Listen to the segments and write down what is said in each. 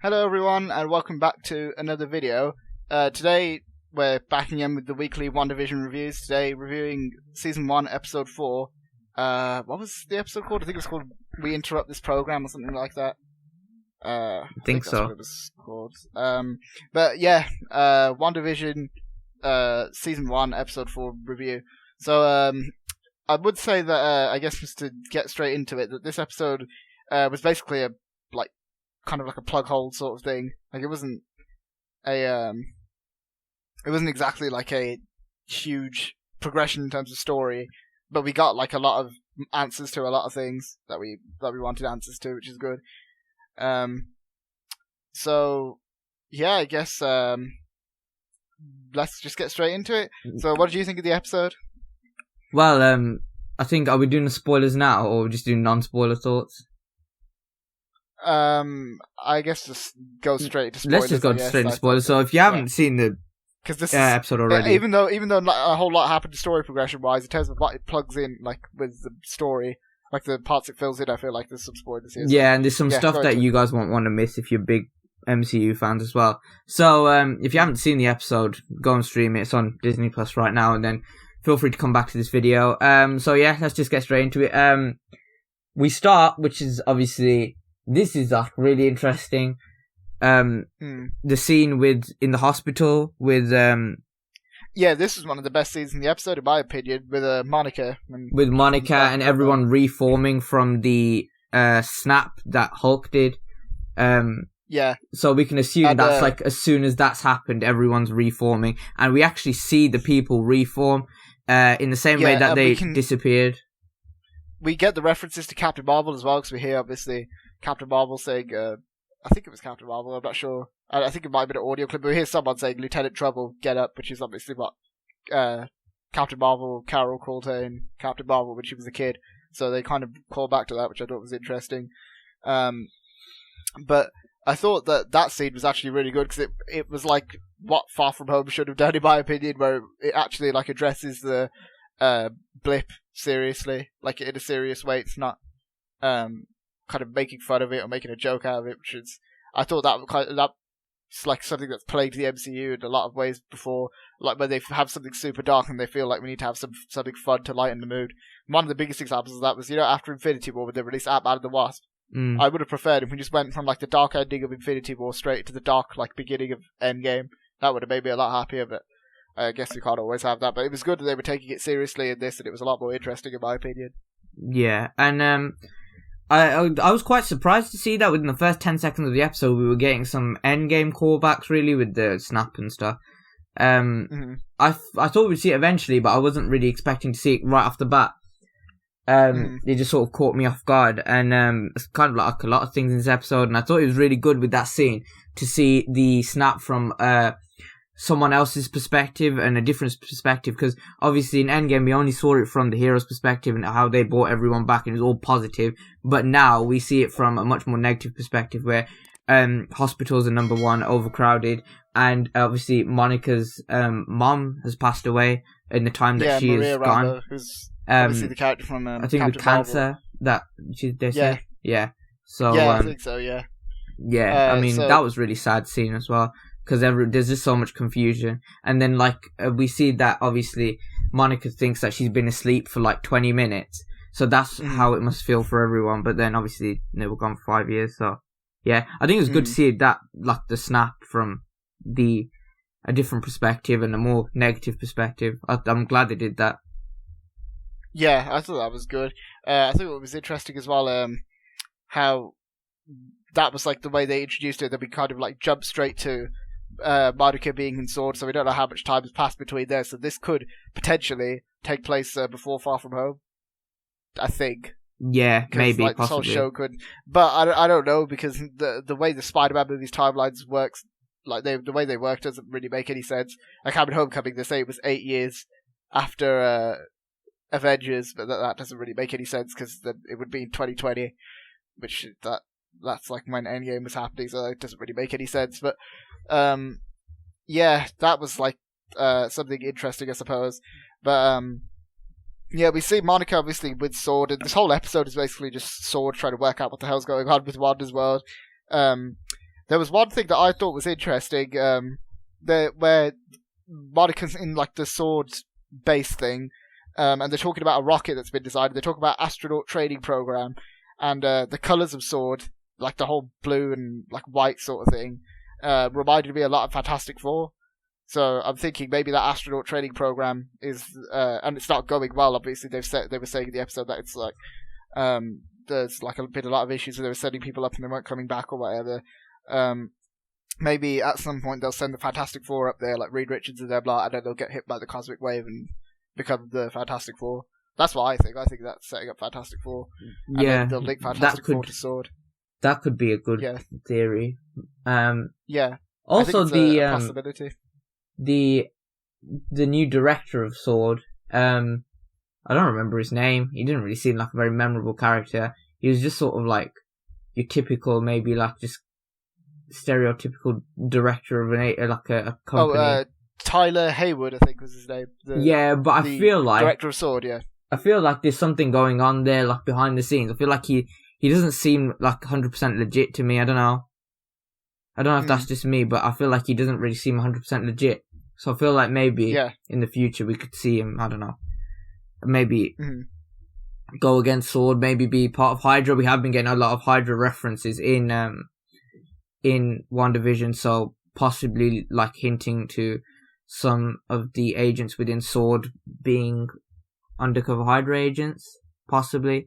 Hello everyone, and welcome back to another video. Today we're back again with the weekly WandaVision reviews. Today reviewing Season 1, Episode 4. What was the episode called? I think it was called We Interrupt This Program or something like that. I think that's so. what it was called. But yeah, WandaVision Season 1, Episode 4 review. So I would say that, I guess just to get straight into it, that this episode was basically a kind of like a plug hole sort of thing. Like it wasn't exactly like a huge progression in terms of story, but we got like a lot of answers to a lot of things that we wanted answers to, which is good. So yeah, I guess let's just get straight into it. So what did you think of the episode? Well, I think, are we doing the spoilers now, or just doing non-spoiler thoughts? I guess just go straight to spoilers. Let's just go straight to spoilers. So if you haven't seen the episode already, even though a whole lot happened story progression wise, in terms of what it plugs in, like with the story, like the parts it fills in, I feel like there's some spoilers here. Yeah, and there's some stuff that you guys won't want to miss if you're big MCU fans as well. So if you haven't seen the episode, go and stream it. It's on Disney Plus right now, and then feel free to come back to this video. So yeah, let's just get straight into it. We start, which is obviously. This is really interesting. The scene in the hospital with yeah, this is one of the best scenes in the episode, in my opinion, with Monica. With Monica and everyone reforming from the snap that Hulk did. Yeah. So we can assume that's like as soon as that's happened, everyone's reforming, and we actually see the people reform in the same way that they disappeared. We get the references to Captain Marvel as well, because we hear obviously Captain Marvel saying, I think it was Captain Marvel, I'm not sure. I think it might have been an audio clip, but we hear someone saying, Lieutenant Trouble, get up, which is obviously what Captain Marvel, Carol called her in Captain Marvel when she was a kid. So they kind of call back to that, which I thought was interesting. But I thought that scene was actually really good, because it was like what Far From Home should have done, in my opinion, where it actually like addresses the blip seriously, like in a serious way. It's not kind of making fun of it or making a joke out of it, which is, I thought that's like something that's plagued the MCU in a lot of ways before, like when they have something super dark and they feel like we need to have something fun to lighten the mood. One of the biggest examples of that was, after Infinity War, when they released Ant-Man and the Wasp. I would have preferred if we just went from like the dark ending of Infinity War straight to the dark like beginning of Endgame. That would have made me a lot happier, but I guess we can't always have that. But it was good that they were taking it seriously in this, and it was a lot more interesting in my opinion. Yeah, and I was quite surprised to see that within the first 10 seconds of the episode we were getting some Endgame callbacks, really, with the snap and stuff. I thought we'd see it eventually, but I wasn't really expecting to see it right off the bat. It just sort of caught me off guard, and it's kind of like a lot of things in this episode, and I thought it was really good with that scene to see the snap from someone else's perspective and a different perspective, because obviously in Endgame we only saw it from the hero's perspective and how they brought everyone back and it was all positive, but now we see it from a much more negative perspective where hospitals are number one, overcrowded, and obviously Monica's mom has passed away in the time that she Maria is gone. Rambo, who's obviously the character from I think Captain with cancer Marvel. that they said. Yeah. So I think so. Yeah. I mean that was really sad scene as well, because there's just so much confusion, and then we see that obviously Monica thinks that she's been asleep for like 20 minutes, so that's how it must feel for everyone. But then obviously they were gone for 5 years, so yeah, I think it was good to see that, like the snap from a different perspective and a more negative perspective. I'm glad they did that. Yeah, I thought that was good. I think what was interesting as well, how that was like the way they introduced it, that we kind of like jumped straight to Monica being in Sword, so we don't know how much time has passed between there, so this could potentially take place before Far From Home, I think. Yeah, maybe, like, possibly. This whole show could, but I don't know, because the way the Spider-Man movies timelines works, like the way they work doesn't really make any sense. Like how in Homecoming they say it was 8 years after Avengers, but that doesn't really make any sense, because it would be in 2020, which that's like when Endgame was happening, so it doesn't really make any sense. But yeah, that was like something interesting, I suppose. But yeah, we see Monica obviously with Sword, and this whole episode is basically just Sword trying to work out what the hell's going on with Wanda's world. There was one thing that I thought was interesting, where Monica's in like the sword base thing, and they're talking about a rocket that's been designed. They talk about astronaut training program, and the colors of sword, like the whole blue and like white sort of thing, reminded me a lot of Fantastic Four. So I'm thinking maybe that astronaut training program is, and it's not going well. Obviously, they were saying in the episode that it's like, there's like been a lot of issues where they were sending people up and they weren't coming back or whatever. Maybe at some point they'll send the Fantastic Four up there, like Reed Richards and them lot, and then they'll get hit by the cosmic wave and become the Fantastic Four. That's what I think. I think that's setting up Fantastic Four. And then they'll link Fantastic Four to Sword. That could be a good theory. Yeah. Also, I think it's a possibility. The new director of Sword, I don't remember his name. He didn't really seem like a very memorable character. He was just sort of like your typical, maybe like just stereotypical director of a company. Oh, Tyler Haywood, I think was his name. But I feel like director of Sword. Yeah, I feel like there's something going on there, like behind the scenes. I feel like he doesn't seem like 100% legit to me. I don't know if that's just me, but I feel like he doesn't really seem 100% legit. So I feel like maybe in the future we could see him. I don't know. Maybe go against Sword. Maybe be part of Hydra. We have been getting a lot of Hydra references in WandaVision, so possibly like hinting to some of the agents within Sword being undercover Hydra agents, possibly.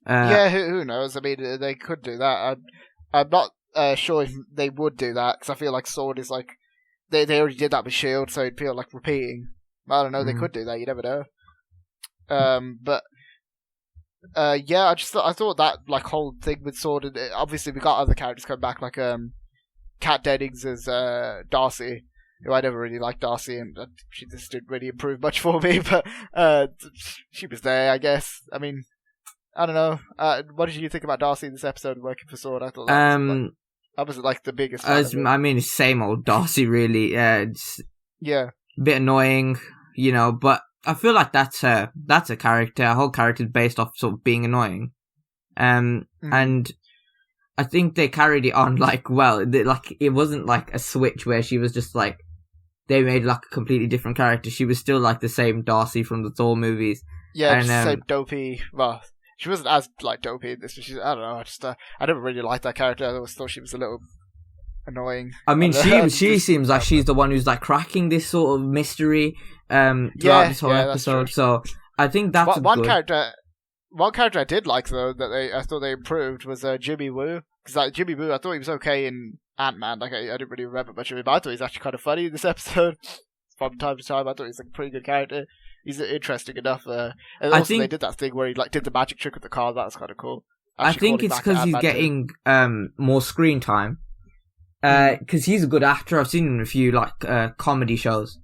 Who knows? I mean, they could do that. I'm not sure if they would do that, because I feel like Sword is like they already did that with Shield, so it'd feel like repeating. I don't know. They could do that. You never know. I thought that like whole thing with Sword, and obviously we got other characters come back, like Kat Dennings as Darcy, who I never really liked Darcy, and she just didn't really improve much for me, but she was there, I guess. I mean, I don't know. What did you think about Darcy in this episode working for Sword? I thought that wasn't like the biggest fan. I mean, same old Darcy, really. It's a bit annoying, but I feel like that's a character. Her whole character is based off sort of being annoying. And I think they carried it on like well. Like it wasn't like a switch where she was just like they made like a completely different character. She was still like the same Darcy from the Thor movies. Yeah, and, same dopey. Well, she wasn't as like dopey in this. I don't know. I never really liked that character. I always thought she was a little annoying. I mean, she seems like she's the one who's like cracking this sort of mystery throughout this whole episode. So I think that's one character. One character I did like though that I thought they improved was Jimmy Woo, because like Jimmy Woo, I thought he was okay in Ant-Man. Like I didn't really remember much of him, but I thought he was actually kind of funny in this episode. From time to time, I thought he was like a pretty good character. He's interesting enough. And also they did that thing where he like did the magic trick with the car. That was kind of cool. I think it's because he's getting more screen time. Because he's a good actor. I've seen him in a few like comedy shows.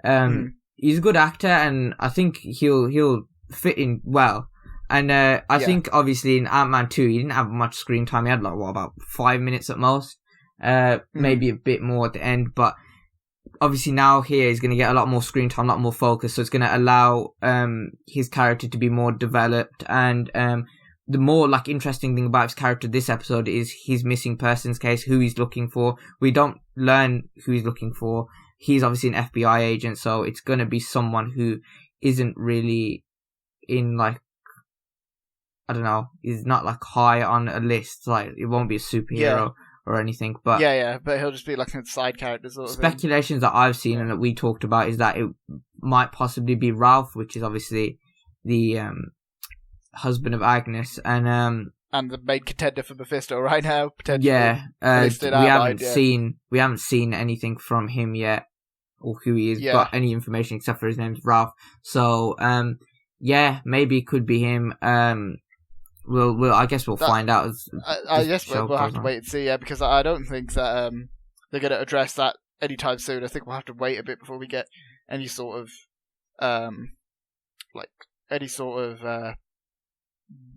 He's a good actor, and I think he'll fit in well. And I think obviously in Ant-Man 2 he didn't have much screen time. He had like about 5 minutes at most, maybe a bit more at the end. But obviously now here he's going to get a lot more screen time, a lot more focus. So it's going to allow his character to be more developed. And the more like interesting thing about his character this episode is his missing persons case, who he's looking for. We don't learn who he's looking for. He's obviously an FBI agent, so it's going to be someone who isn't really in like, I don't know, is not like high on a list. Like it won't be a superhero or anything. But but he'll just be like a side character sort of speculations that I've seen and that we talked about is that it might possibly be Ralph, which is obviously the husband of Agnes, and the main contender for Mephisto right now. Potentially. We haven't seen anything from him yet, or who he is, got any information except for his name's Ralph. So maybe it could be him. I guess we'll find out. I guess we'll have to wait and see. Yeah, because I don't think that they're going to address that anytime soon. I think we'll have to wait a bit before we get any sort of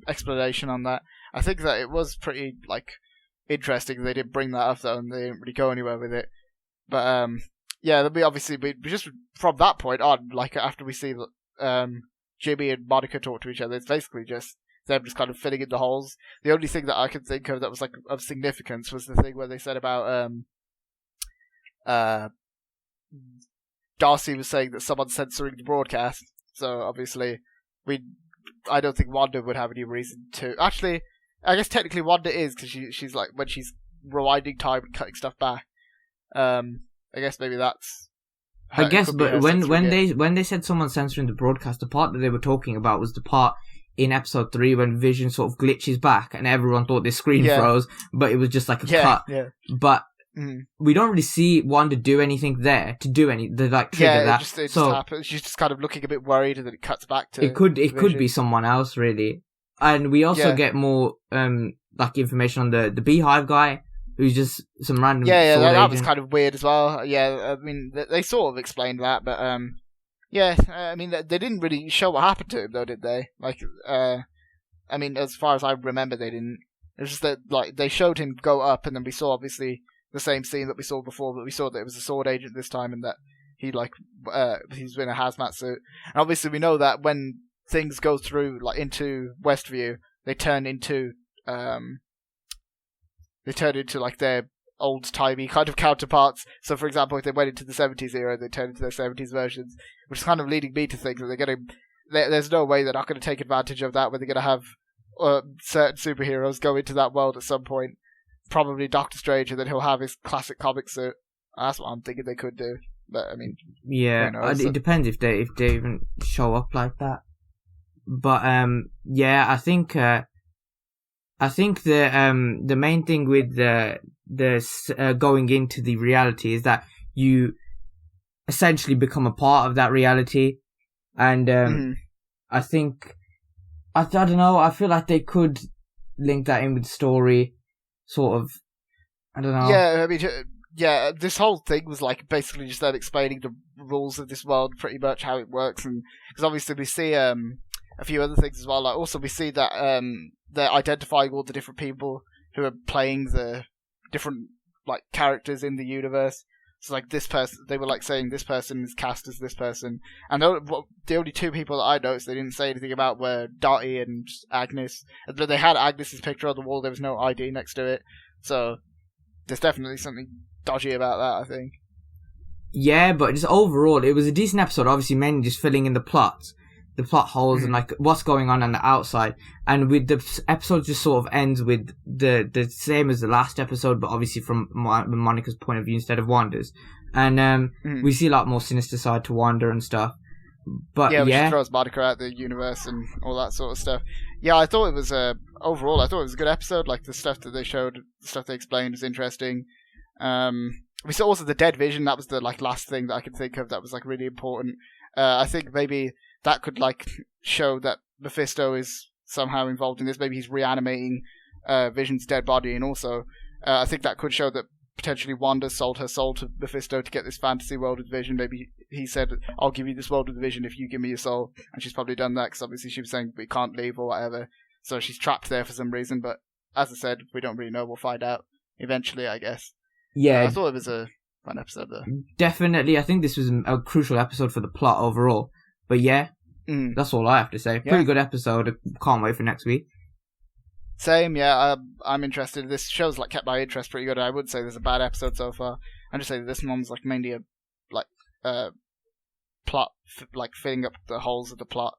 explanation on that. I think that it was pretty like interesting. They didn't bring that up though, and they didn't really go anywhere with it. But there'll be obviously just from that point on, like after we see Jimmy and Monica talk to each other, it's basically just them just kind of filling in the holes. The only thing that I could think of that was like of significance was the thing where they said about Darcy was saying that someone's censoring the broadcast. So obviously, I don't think Wanda would have any reason to. Actually, I guess technically Wanda is, because she's like when she's rewinding time and cutting stuff back. I guess maybe that's. I guess, but when they said someone censoring the broadcast, the part that they were talking about was the part in episode 3 when Vision sort of glitches back and everyone thought the screen froze, but it was just like a cut. Yeah. But we don't really see Wanda do anything there to trigger that. It just happens. She's just kind of looking a bit worried, and then it cuts back to. It could be someone else really, and we also get more information on the Beehive guy. Who's just some random that was kind of weird as well. Yeah, I mean, they sort of explained that, but I mean, they didn't really show what happened to him, though, did they? Like, I mean, as far as I remember, they didn't. It was just that, like, they showed him go up, and then we saw, obviously, the same scene that we saw before, but we saw that it was a sword agent this time, and that he, he's in a hazmat suit. And obviously, we know that when things go through, like, into Westview, they turn into like their old-timey kind of counterparts. So, for example, if they went into the 70s era, they turned into their 70s versions, which is kind of leading me to think that there's no way they're not going to take advantage of that, where they're going to have certain superheroes go into that world at some point. Probably Doctor Strange, and then he'll have his classic comic suit. That's what I'm thinking they could do. But, I mean... Yeah, it depends if they even show up like that. But, I think... I think the main thing with the going into the reality is that you essentially become a part of that reality, and I think I don't know. I feel like they could link that in with the story, sort of. I don't know. Yeah, I mean, this whole thing was like basically just them explaining the rules of this world, pretty much how it works, and because obviously we see a few other things as well. Like also we see that they're identifying all the different people who are playing the different like characters in the universe. So like this person, they were like saying this person is cast as this person, and the only two people that I noticed they didn't say anything about were Dottie and Agnes. They had Agnes's picture on the wall. There was no ID next to it, so there's definitely something dodgy about that, I think. Yeah, but just overall, it was a decent episode. Obviously, mainly just filling in the plot holes and like what's going on the outside. And with the episode just sort of ends with the same as the last episode, but obviously from Monica's point of view instead of Wanda's. And we see a lot more sinister side to Wanda and stuff. But she throws Monica out the universe and all that sort of stuff. Yeah, I thought it was overall, I thought it was a good episode. Like the stuff that they showed, the stuff they explained was interesting. We saw also the Dead Vision. That was the like last thing that I could think of that was like really important. I think maybe that could like show that Mephisto is somehow involved in this. Maybe he's reanimating Vision's dead body, and also I think that could show that potentially Wanda sold her soul to Mephisto to get this fantasy world with Vision. Maybe he said, "I'll give you this world with Vision if you give me your soul," and she's probably done that because obviously she was saying we can't leave or whatever. So she's trapped there for some reason. But as I said, we don't really know. We'll find out eventually, I guess. Yeah, I thought it was a fun episode though. Definitely, I think this was a crucial episode for the plot overall. But yeah, that's all I have to say. Pretty good episode. Can't wait for next week. Same, yeah. I'm interested. This show's like kept my interest pretty good. I wouldn't say there's a bad episode so far. I'd just say that this one's like mainly a plot, like filling up the holes of the plot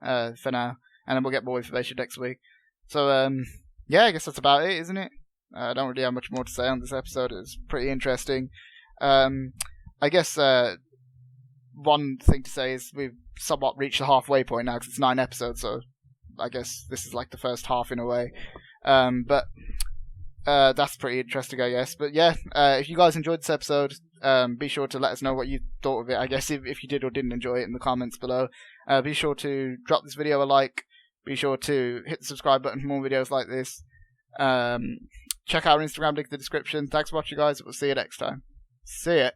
for now, and then we'll get more information next week. So I guess that's about it, isn't it? I don't really have much more to say on this episode. It's pretty interesting. I guess one thing to say is we've somewhat reached the halfway point now because it's 9 episodes, so I guess this is like the first half in a way. But that's pretty interesting, I guess. But yeah, if you guys enjoyed this episode, be sure to let us know what you thought of it. I guess if you did or didn't enjoy it in the comments below. Be sure to drop this video a like. Be sure to hit the subscribe button for more videos like this. Check out our Instagram link in the description. Thanks for watching, guys. We'll see you next time. See ya.